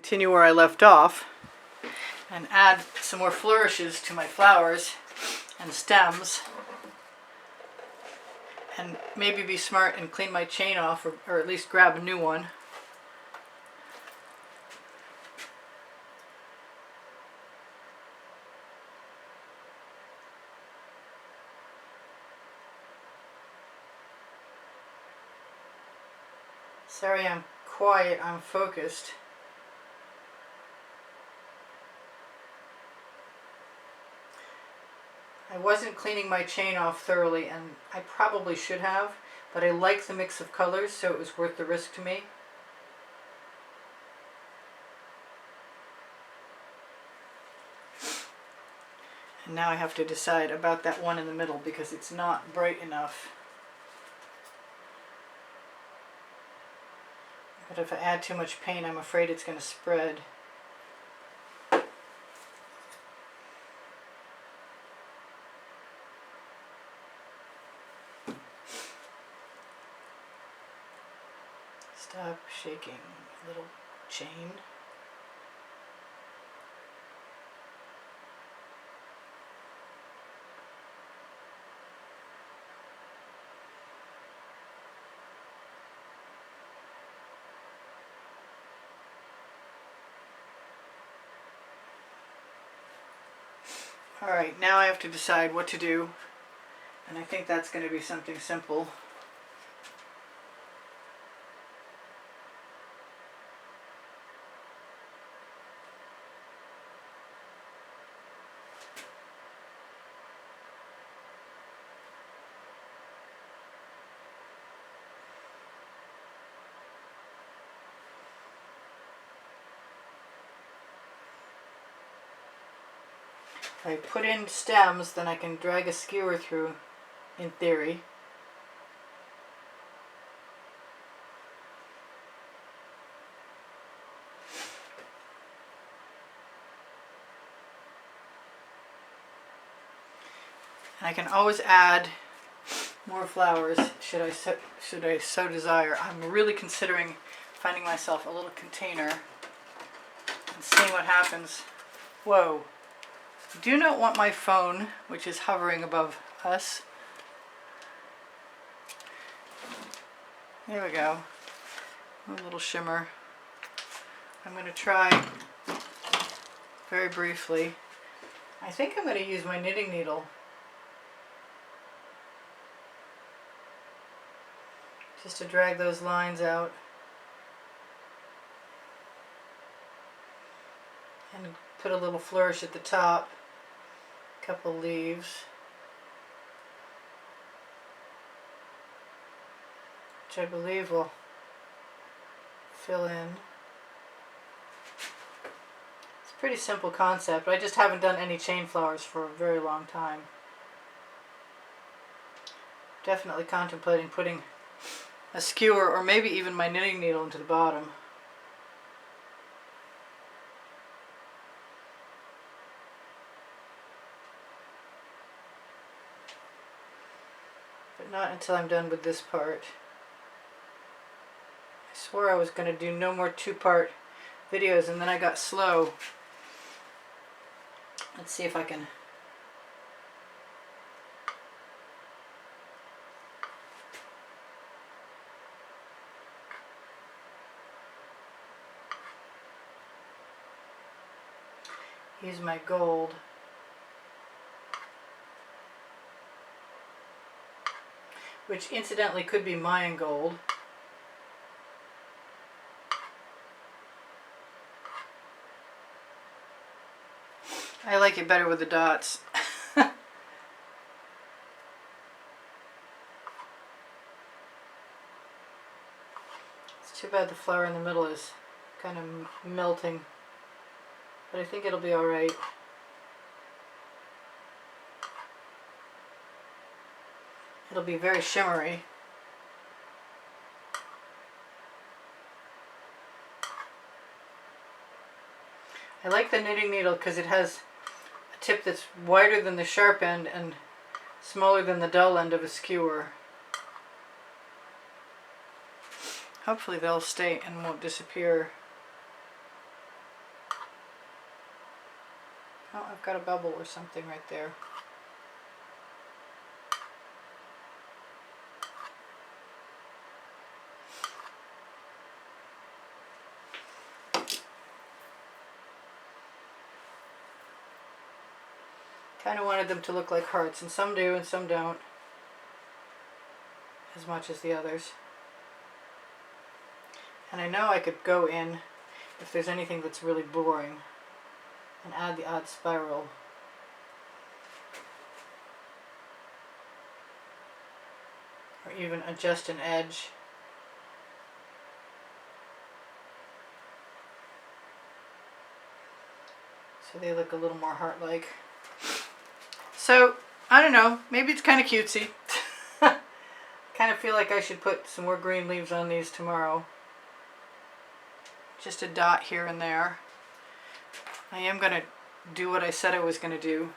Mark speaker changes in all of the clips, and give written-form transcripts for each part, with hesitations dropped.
Speaker 1: Continue where I left off and add some more flourishes to my flowers and stems, and maybe be smart and clean my chain off, or at least grab a new one. Sorry I'm quiet, I'm focused. I wasn't cleaning my chain off thoroughly, and I probably should have, but I like the mix of colors, so it was worth the risk to me. And now I have to decide about that one in the middle because it's not bright enough. But if I add too much paint, I'm afraid it's going to spread. Stop shaking, little chain. Alright, now I have to decide what to do, and I think that's going to be something simple. If I put in stems, then I can drag a skewer through, in theory. And I can always add more flowers should I so desire. I'm really considering finding myself a little container and seeing what happens. Whoa. Do not want my phone, which is hovering above us. There we go. A little shimmer. I'm going to try very briefly. I think I'm going to use my knitting needle. Just to drag those lines out. And put a little flourish at the top. Couple leaves, which I believe will fill in. It's a pretty simple concept. I just haven't done any chain flowers for a very long time. Definitely contemplating putting a skewer or maybe even my knitting needle into the bottom. Not until I'm done with this part. I swore I was going to do no more two-part videos, and then I got slow. Let's see if I can. Use my gold. Which incidentally could be Mayan gold. I like it better with the dots. It's too bad the flower in the middle is kind of melting, but I think it'll be alright. It'll be very shimmery. I like the knitting needle because it has a tip that's wider than the sharp end and smaller than the dull end of a skewer. Hopefully they'll stay and won't disappear. Oh, I've got a bubble or something right there. Kind of wanted them to look like hearts, and some do and some don't, as much as the others. And I know I could go in, if there's anything that's really boring, and add the odd spiral. Or even adjust an edge. So they look a little more heart-like. So, I don't know, maybe it's kind of cutesy. Kind of feel like I should put some more green leaves on these tomorrow. Just a dot here and there. I am going to do what I said I was going to do.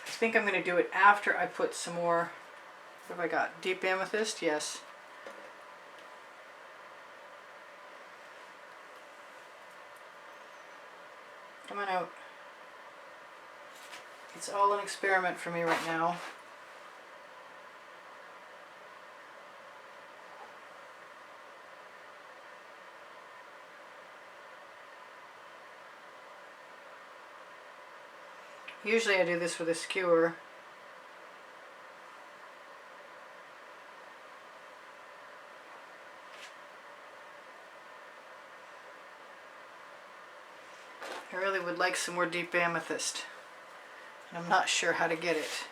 Speaker 1: I think I'm going to do it after I put some more, what have I got? Deep amethyst? Yes. Come on out. It's all an experiment for me right now. Usually I do this with a skewer. I really would like some more deep amethyst. And I'm not sure how to get it.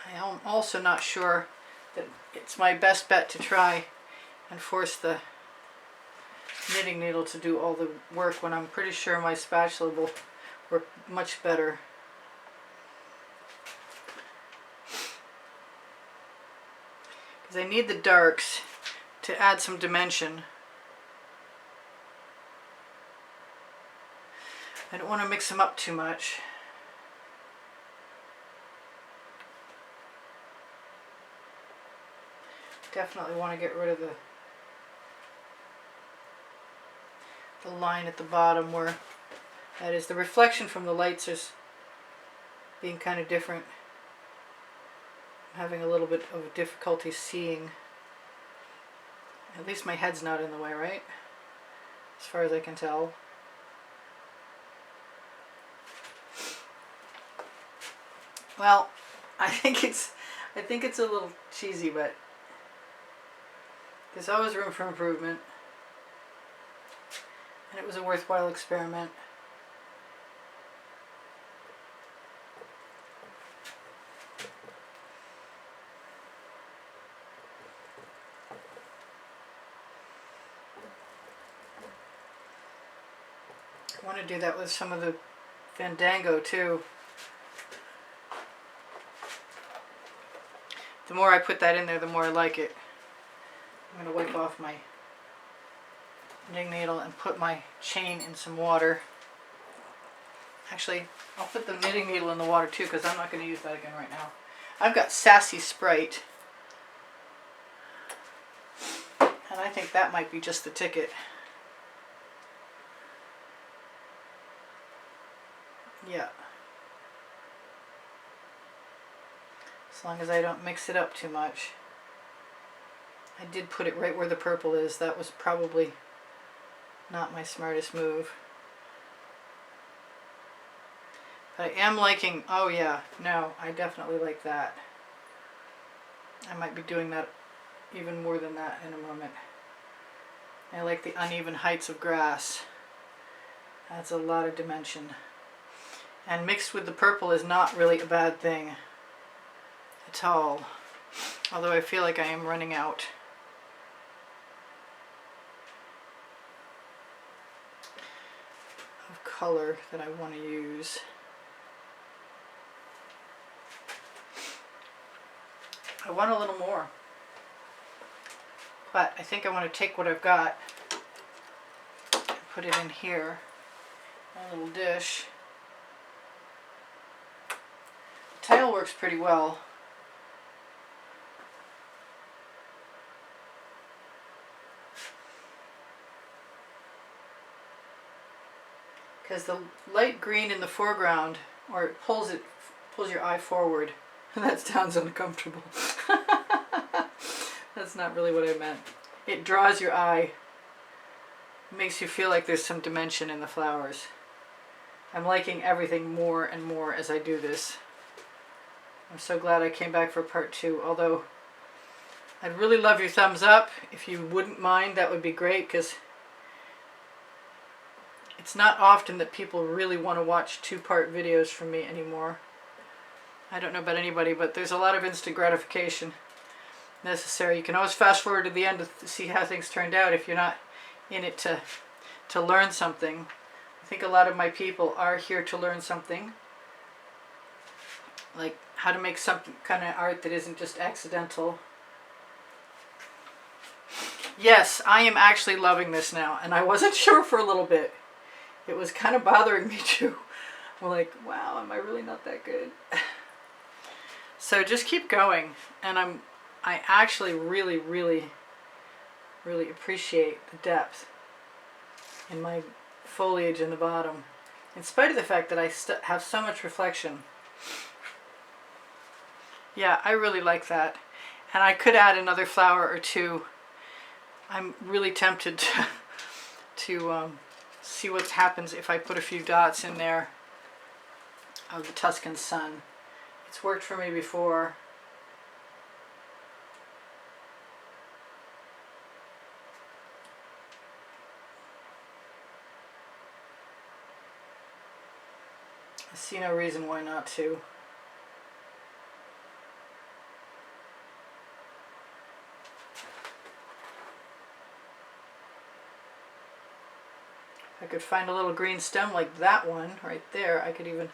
Speaker 1: I am also not sure that it's my best bet to try and force the knitting needle to do all the work when I'm pretty sure my spatula will work much better. Because I need the darks to add some dimension. I don't want to mix them up too much. Definitely want to get rid of the line at the bottom where that is. The reflection from the lights is being kind of different. I'm having a little bit of difficulty seeing. At least my head's not in the way, right? As far as I can tell. Well, I think it's a little cheesy, but there's always room for improvement. And it was a worthwhile experiment. I want to do that with some of the Fandango too. The more I put that in there, the more I like it. I'm going to wipe off my knitting needle and put my chain in some water. Actually, I'll put the knitting needle in the water too because I'm not going to use that again right now. I've got Sassy Sprite. And I think that might be just the ticket. Yeah. As long as I don't mix it up too much. I did put it right where the purple is. That was probably not my smartest move. But I am liking, oh yeah, no, I definitely like that. I might be doing that even more than that in a moment. I like the uneven heights of grass. Adds a lot of dimension. And mixed with the purple is not really a bad thing at all. Although I feel like I am running out. Of color that I want to use. I want a little more. But I think I want to take what I've got and put it in here. A little dish. The tile works pretty well. because the light green in the foreground, or it pulls your eye forward. That sounds uncomfortable. That's not really what I meant. It draws your eye. It makes you feel like there's some dimension in the flowers. I'm liking everything more and more as I do this. I'm so glad I came back for part 2, although I'd really love your thumbs up. If you wouldn't mind, that would be great, because it's not often that people really want to watch 2-part videos from me anymore. I don't know about anybody, but there's a lot of instant gratification necessary. You can always fast forward to the end to see how things turned out if you're not in it to learn something. I think a lot of my people are here to learn something, like how to make some kind of art that isn't just accidental. Yes, I am actually loving this now, and I wasn't sure for a little bit. It was kind of bothering me too. I'm like, wow, am I really not that good? So just keep going, and I actually really, really, really appreciate the depth in my foliage in the bottom, in spite of the fact that I have so much reflection. Yeah, I really like that, and I could add another flower or two. I'm really tempted to see what happens if I put a few dots in there of the Tuscan sun. It's worked for me before. I see no reason why not to. If I could find a little green stem like that one right there, I could even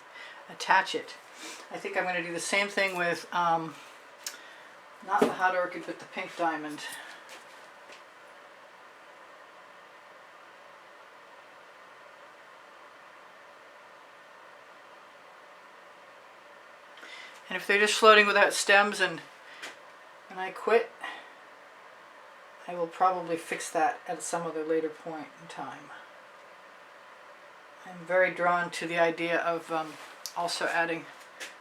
Speaker 1: attach it. I think I'm going to do the same thing with, not the hot orchid, but the pink diamond. And if they're just floating without stems and I quit, I will probably fix that at some other later point in time. I'm very drawn to the idea of also adding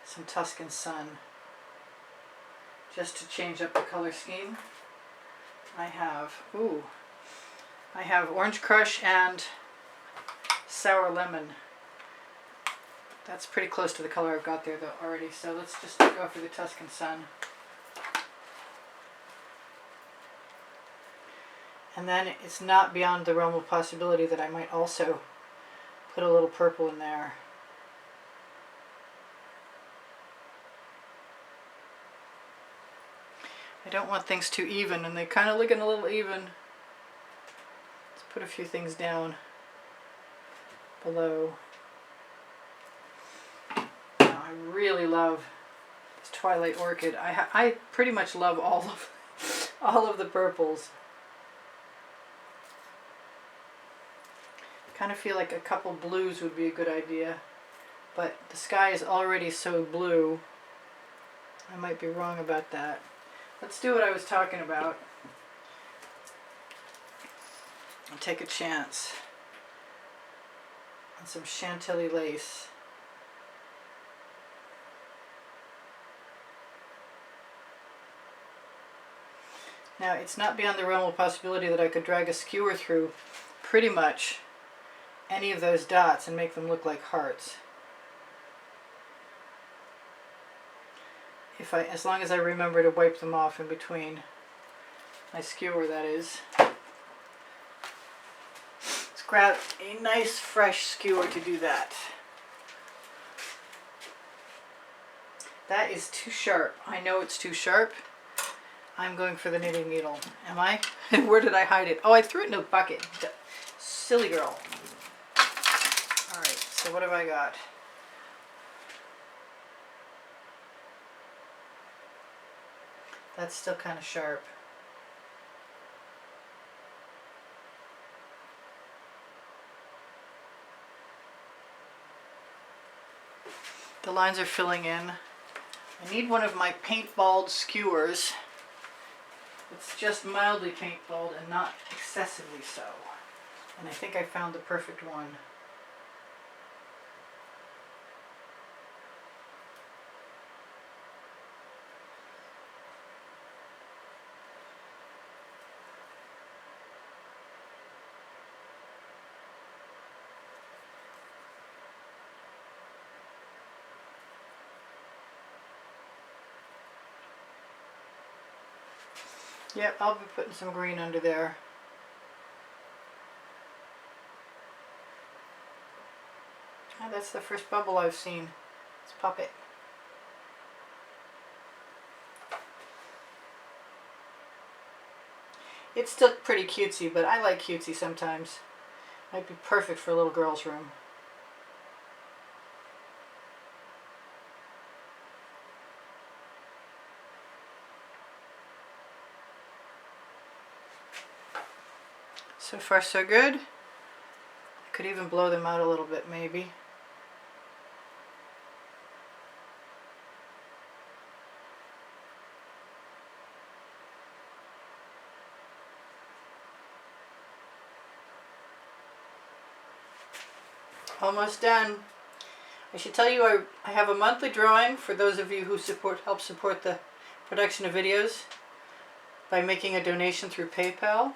Speaker 1: some Tuscan sun just to change up the color scheme. I have Orange Crush and Sour Lemon. That's pretty close to the color I've got there though already, so let's just go for the Tuscan sun. And then it's not beyond the realm of possibility that I might also put a little purple in there. I don't want things too even, and they kind of looking a little even. Let's put a few things down below. Now, I really love this Twilight Orchid. I pretty much love all of the purples. I kind of feel like a couple blues would be a good idea, but the sky is already so blue. I might be wrong about that. Let's do what I was talking about. I'll take a chance on some Chantilly lace. Now, it's not beyond the realm of possibility that I could drag a skewer through pretty much any of those dots and make them look like hearts. As long as I remember to wipe them off in between my skewer, that is. Let's grab a nice fresh skewer to do that. That is too sharp. I know it's too sharp. I'm going for the knitting needle. Am I? Where did I hide it? Oh, I threw it in a bucket. Silly girl. Alright, so what have I got? That's still kind of sharp. The lines are filling in. I need one of my paintballed skewers. It's just mildly paintballed and not excessively so. And I think I found the perfect one. Yep, I'll be putting some green under there. Oh, that's the first bubble I've seen. Let's pop it. It's still pretty cutesy, but I like cutesy sometimes. Might be perfect for a little girl's room. So far so good. I could even blow them out a little bit maybe. Almost done. I should tell you I have a monthly drawing for those of you who help support the production of videos by making a donation through PayPal.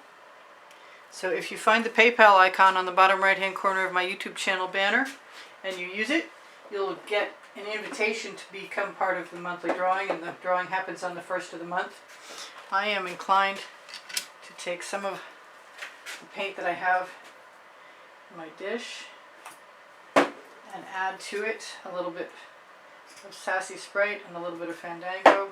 Speaker 1: So if you find the PayPal icon on the bottom right hand corner of my YouTube channel banner and you use it, you'll get an invitation to become part of the monthly drawing, and the drawing happens on the 1st of the month. I am inclined to take some of the paint that I have in my dish and add to it a little bit of Sassy Sprite and a little bit of Fandango.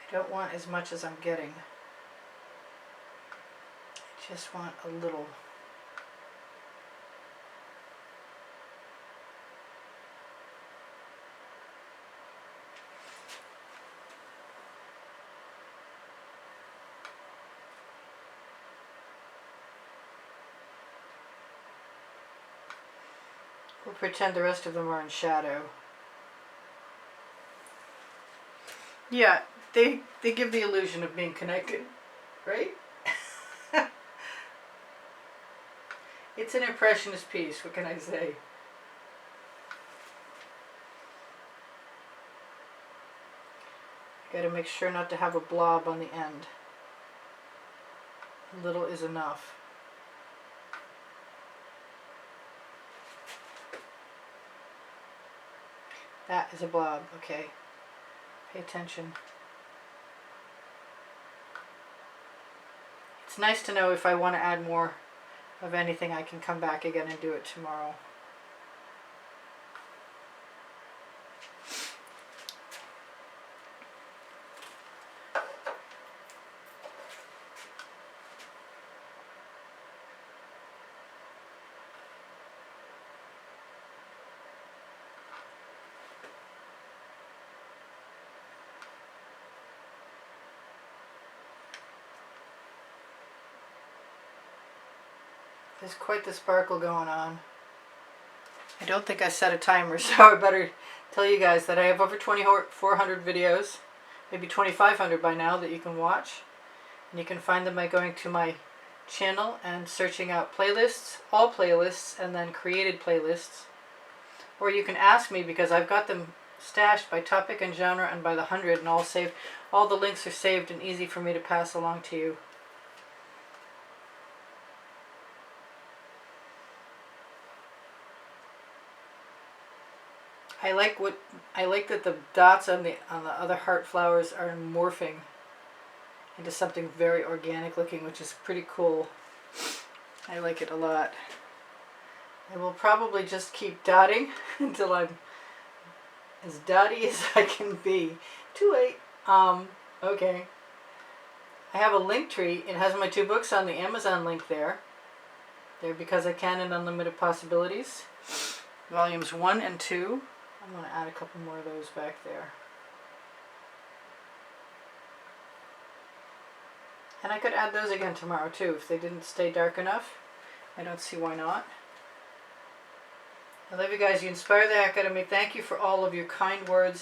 Speaker 1: I don't want as much as I'm getting. I just want a little. We'll pretend the rest of them are in shadow. Yeah, they give the illusion of being connected, right? It's an impressionist piece, what can I say? Gotta make sure not to have a blob on the end. A little is enough. That is a blob, okay. Pay attention. It's nice to know if I want to add more of anything, I can come back again and do it tomorrow. There's quite the sparkle going on. I don't think I set a timer, so I better tell you guys that I have over 2,400 videos, maybe 2,500 by now, that you can watch. And you can find them by going to my channel and searching out playlists, all playlists, and then created playlists. Or you can ask me, because I've got them stashed by topic and genre and by the 100, and all the links are saved and easy for me to pass along to you. I like that the dots on the other heart flowers are morphing into something very organic looking, which is pretty cool. I like it a lot. I will probably just keep dotting until I'm as dotty as I can be. Too late. Okay. I have a link tree. It has my 2 books on the Amazon link there. There Because I Can and Unlimited Possibilities. Volumes 1 and 2. I'm going to add a couple more of those back there. And I could add those again tomorrow too if they didn't stay dark enough. I don't see why not. I love you guys. You inspire the heck out of me. Thank you for all of your kind words